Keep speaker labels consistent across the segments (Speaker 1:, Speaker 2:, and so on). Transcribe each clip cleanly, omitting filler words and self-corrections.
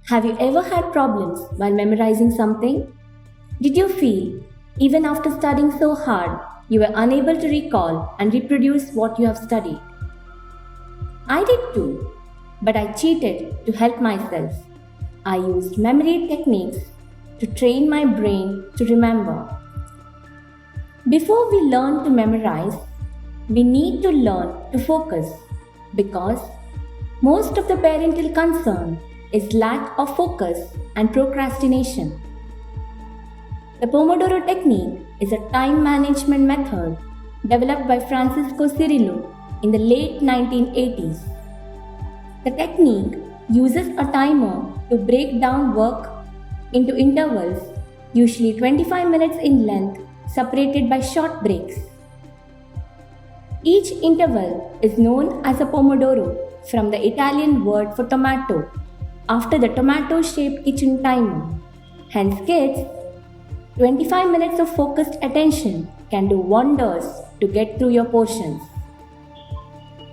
Speaker 1: Have you ever had problems while memorizing something? Did you feel, even after studying so hard, you were unable to recall and reproduce what you have studied? I did too, but I cheated to help myself. I used memory techniques to train my brain to remember. Before we learn to memorize, we need to learn to focus because most of the parental concern is lack of focus and procrastination. The Pomodoro Technique is a time management method developed by Francisco Cirillo in the late 1980s. The technique uses a timer to break down work into intervals, usually 25 minutes in length, separated by short breaks. Each interval is known as a Pomodoro from the Italian word for tomato, after the tomato-shaped kitchen timer. Hence kids, 25 minutes of focused attention can do wonders to get through your portions.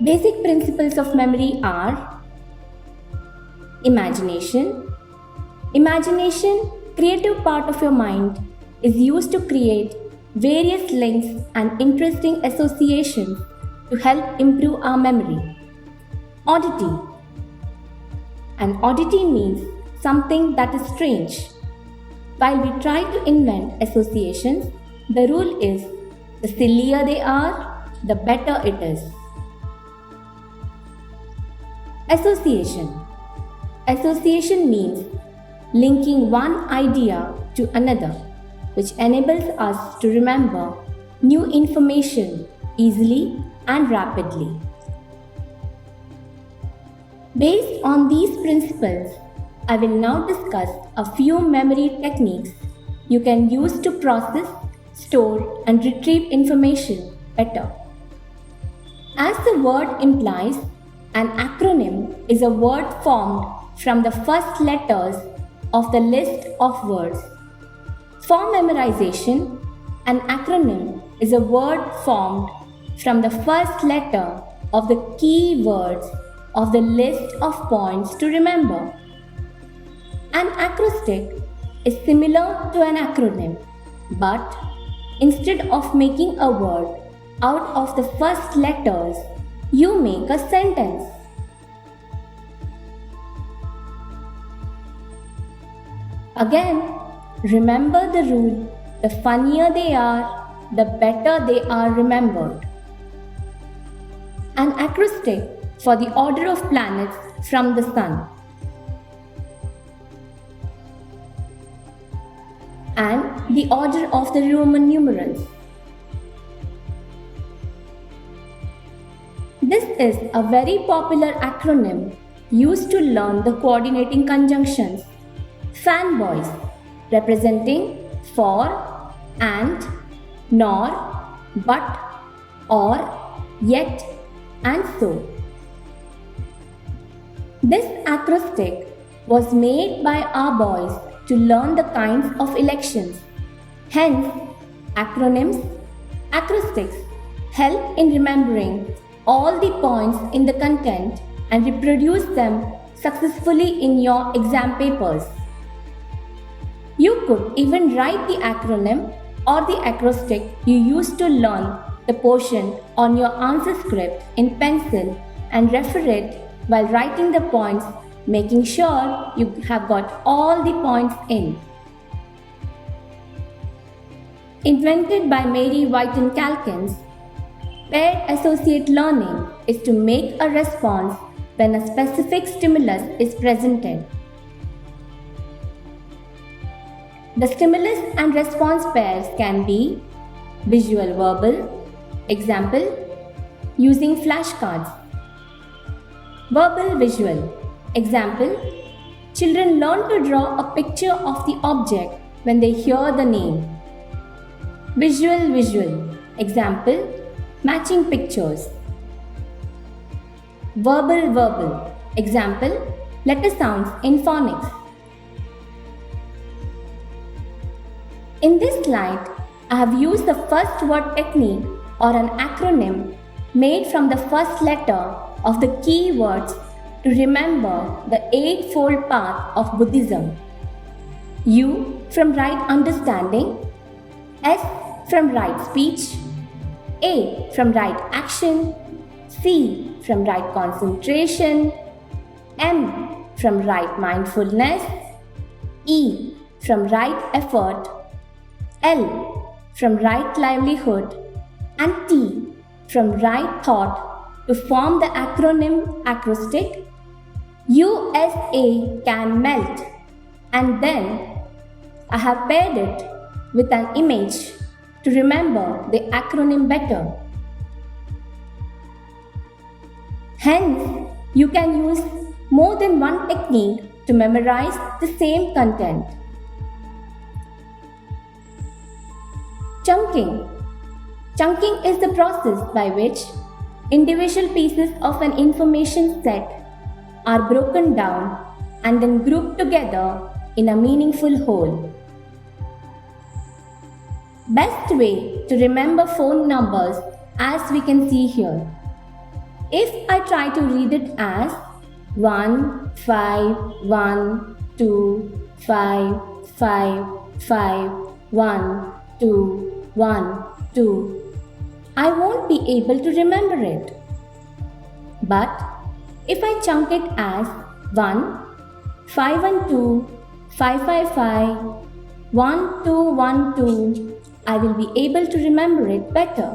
Speaker 1: Basic principles of memory are imagination. Imagination, creative part of your mind, is used to create various links and interesting associations to help improve our memory. Oddity. An oddity means something that is strange. While we try to invent associations, the rule is the sillier they are, the better it is. Association. Association means linking one idea to another, which enables us to remember new information easily and rapidly. Based on these principles, I will now discuss a few memory techniques you can use to process, store, and retrieve information better. As the word implies, an acronym is a word formed from the first letters of the list of words. For memorization, an acronym is a word formed from the first letter of the key words of the list of points to remember. An acrostic is similar to an acronym, but instead of making a word out of the first letters, you make a sentence. Again, remember the rule: the funnier they are, the better they are remembered. An acrostic for the order of planets from the sun. And the order of the Roman numerals. This is a very popular acronym used to learn the coordinating conjunctions. Fanboys, representing for, and, nor, but, or, yet, and so. This acrostic was made by our boys to learn the kinds of elections. Hence, acronyms, acrostics help in remembering all the points in the content and reproduce them successfully in your exam papers. You could even write the acronym or the acrostic you used to learn the portion on your answer script in pencil and refer it while writing the points, making sure you have got all the points in. Invented by Mary Whiton Calkins, paired associate learning is to make a response when a specific stimulus is presented. The stimulus and response pairs can be visual verbal, example, using flashcards. Verbal visual, example, children learn to draw a picture of the object when they hear the name. Visual, example, matching pictures. Verbal, example, letter sounds in phonics. In this slide, I have used the first word technique or an acronym made from the first letter of the key words to remember the Eightfold Path of Buddhism. U from right understanding, S from right speech, A from right action, C from right concentration, M from right mindfulness, E from right effort, L from right livelihood, and T from right thought to form the acronym acrostic USA can melt. And then I have paired it with an image to remember the acronym better. Hence, you can use more than one technique to memorize the same content. Chunking. Chunking is the process by which individual pieces of an information set are broken down and then grouped together in a meaningful whole. Best way to remember phone numbers, as we can see here. If I try to read it as 1 5 1 2 5 5 5 1 2 1 2, I won't be able to remember it. But if I chunk it as 1 5 and 2 5 5 5 1 2 1 2, I will be able to remember it better.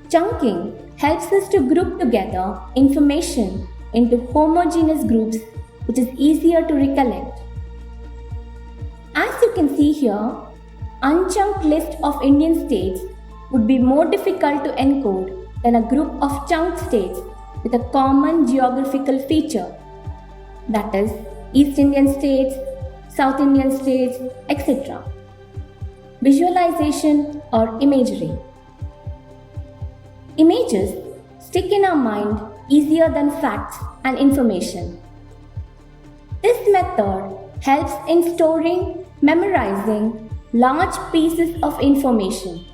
Speaker 1: Chunking helps us to group together information into homogeneous groups, which is easier to recollect. As you can see here, unchunked list of Indian states would be more difficult to encode than a group of chunked states with a common geographical feature, that is, East Indian states, South Indian states, etc. Visualization or imagery. Images stick in our mind easier than facts and information. This method helps in storing, memorizing large pieces of information.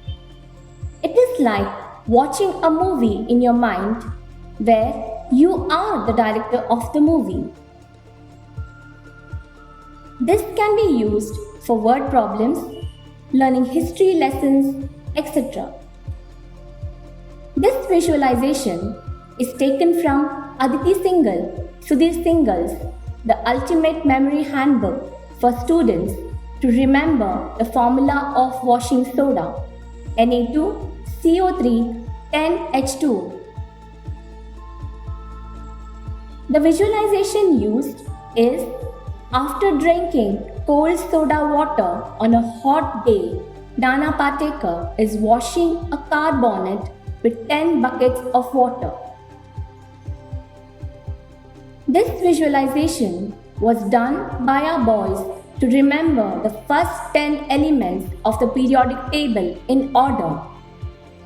Speaker 1: It is like watching a movie in your mind where you are the director of the movie. This can be used for word problems, learning history lessons, etc. This visualization is taken from Aditi Singhal, Sudhir Singhals, The Ultimate Memory Handbook for Students to remember the formula of washing soda, Na2CO3 10H2. The visualization used is after drinking cold soda water on a hot day, Nana Patekar is washing a car bonnet with 10 buckets of water. This visualization was done by our boys to remember the first 10 elements of the periodic table in order.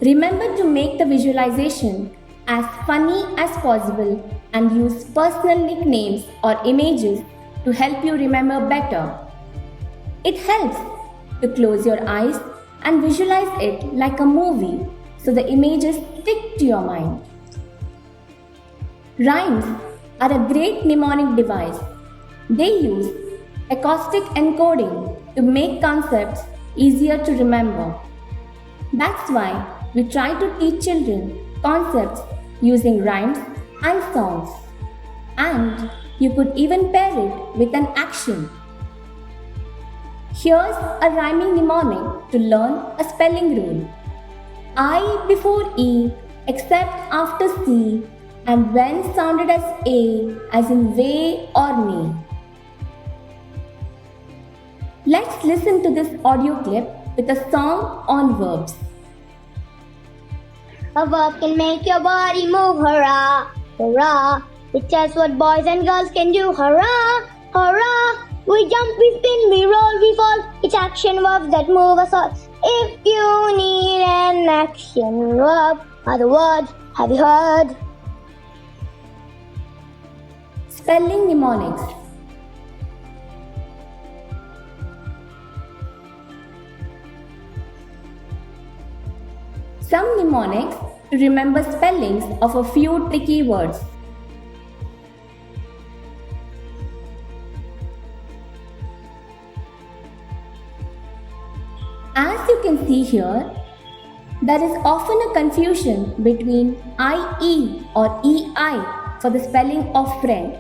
Speaker 1: Remember to make the visualization as funny as possible and use personal nicknames or images to help you remember better. It helps to close your eyes and visualize it like a movie so the images stick to your mind. Rhymes are a great mnemonic device. They use acoustic encoding to make concepts easier to remember. That's why we try to teach children concepts using rhymes and songs. And you could even pair it with an action. Here's a rhyming mnemonic to learn a spelling rule. I before E except after C and when sounded as A as in way or me. Let's listen to this audio clip with a song on verbs.
Speaker 2: A verb can make your body move, hurrah, hurrah. It tells what boys and girls can do, hurrah, hurrah. We jump, we spin, we roll, we fall. It's action verbs that move us all. If you need an action verb, are the words, have you heard?
Speaker 1: Spelling mnemonics. Some mnemonics to remember spellings of a few tricky words. As you can see here, there is often a confusion between IE or EI for the spelling of friend.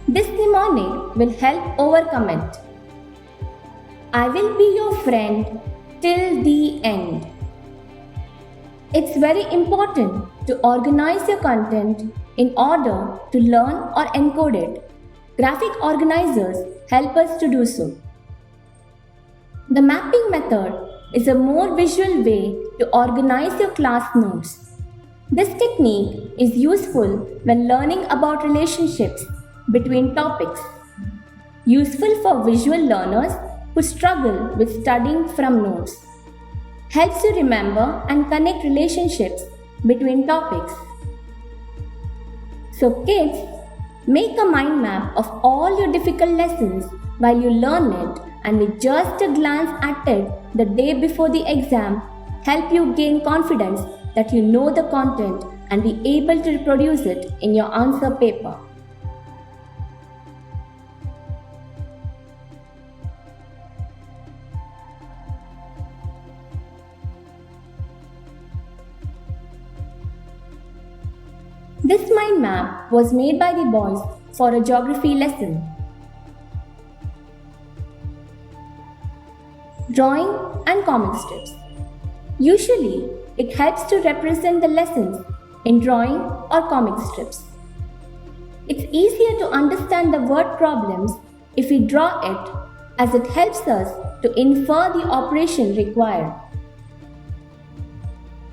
Speaker 1: This mnemonic will help overcome it. I will be your friend till the end. It's very important to organize your content in order to learn or encode it. Graphic organizers help us to do so. The mapping method is a more visual way to organize your class notes. This technique is useful when learning about relationships between topics. Useful for visual learners who struggle with studying from notes. Helps you remember and connect relationships between topics. So kids, make a mind map of all your difficult lessons while you learn it, and with just a glance at it the day before the exam, help you gain confidence that you know the content and be able to reproduce it in your answer paper. This mind map was made by the boys for a geography lesson. Drawing and comic strips. Usually, it helps to represent the lessons in drawing or comic strips. It's easier to understand the word problems if we draw it, as it helps us to infer the operation required.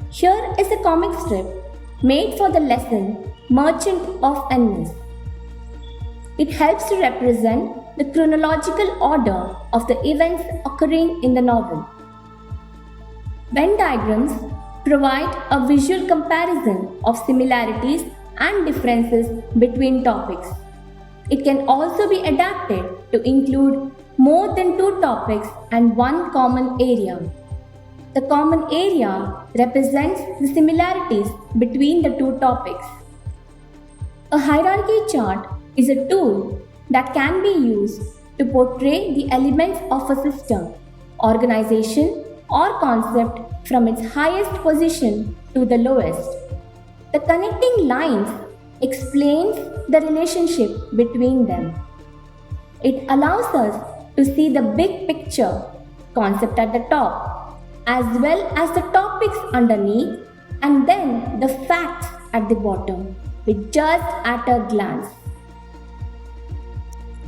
Speaker 1: Here is a comic strip made for the lesson Merchant of Venice. It helps to represent the chronological order of the events occurring in the novel. Venn diagrams provide a visual comparison of similarities and differences between topics. It can also be adapted to include more than two topics and one common area. The common area represents the similarities between the two topics. A hierarchy chart is a tool that can be used to portray the elements of a system, organization, or concept from its highest position to the lowest. The connecting lines explains the relationship between them. It allows us to see the big picture concept at the top, as well as the topics underneath, and then the facts at the bottom with just at a glance.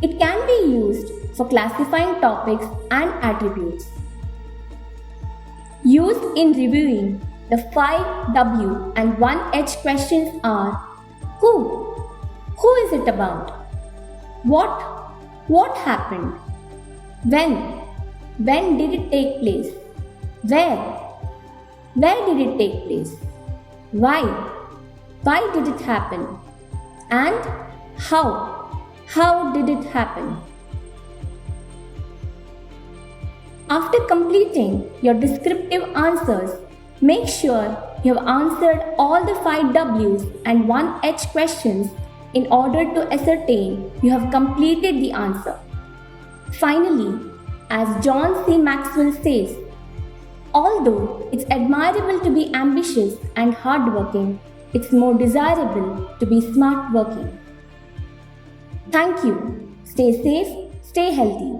Speaker 1: It can be used for classifying topics and attributes. Used in reviewing, the 5 W and 1 H questions are: who? Who is it about? What? What happened? When? When did it take place? Where? Where did it take place? Why? Why did it happen? And how? How did it happen? After completing your descriptive answers, make sure you have answered all the 5 W's and 1 H questions in order to ascertain you have completed the answer. Finally, as John C. Maxwell says, although it's admirable to be ambitious and hardworking, it's more desirable to be smart working. Thank you. Stay safe, stay healthy.